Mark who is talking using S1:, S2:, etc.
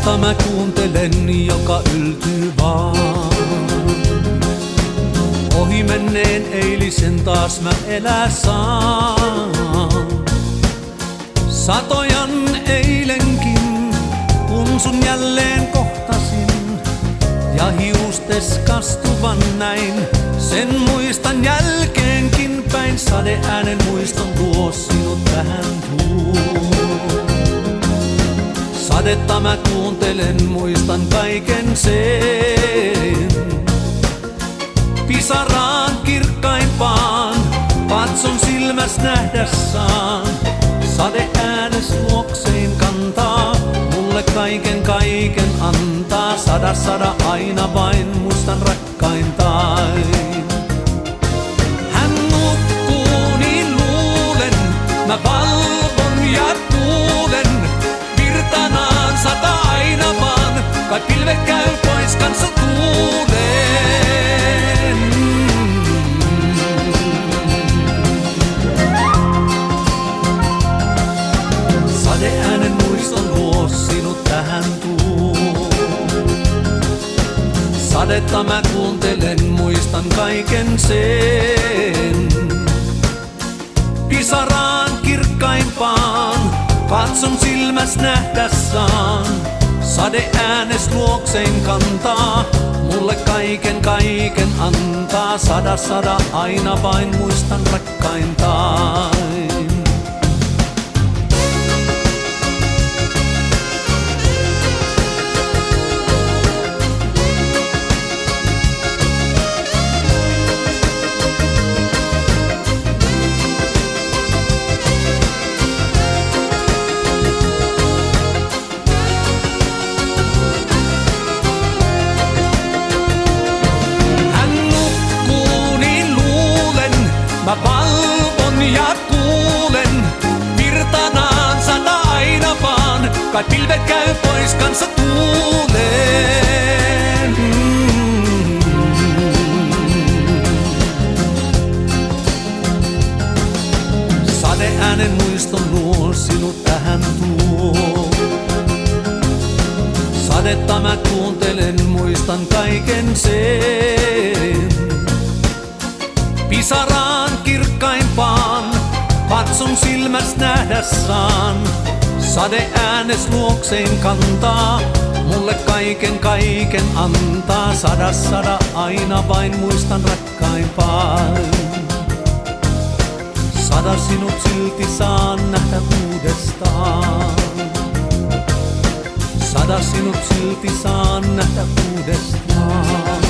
S1: Sadetta mä kuuntelen, joka yltyy vaan. Ohi menneen eilisen taas mä elää saan. Satojan eilenkin, kun sun jälleen kohtasin. Ja hiustes kastuvan näin, sen muistan jälkeenkin päin. Sadeäänen muiston tuo sinut tähän tuo. Sadetta mä kuuntelen, muistan kaiken sen. Pisaraan kirkkaimpaan, katson silmäs nähdä saan. Sade äänes luoksein kantaa, mulle kaiken antaa. Sada aina vain muistan rakkaintain. Hän nukkuu niin luulen, mä valvon ja kuulen. Virtanaan sata aina vaan, kai pilvet käy pois kanssa tuulen. Sadeäänen muiston luo sinut tähän tuo. Sadetta mä kuuntelen, muistan kaiken sen. Pisaraan kirkkaimpaan, katson silmäs nähdä saan. Sade äänes luoksein kantaa, mulle kaiken antaa. Sada aina vain muistan rakkaintain. Mä valvon ja kuulen, virtanaan sata aina vaan, kai pilvet käy pois kanssa tuulen. Sadeäänen muiston luo sinut tähän tuo. Sadetta mä kuuntelen, muistan kaiken sen. Pisaraan kirkkaimpaan, katson silmäs nähdä saan. Sade äänes luoksein kantaa, mulle kaiken antaa. Sada aina vain muistan rakkaimpaan. Sada sinut silti saan nähdä uudestaan. Sada sinut silti saan nähdä uudestaan.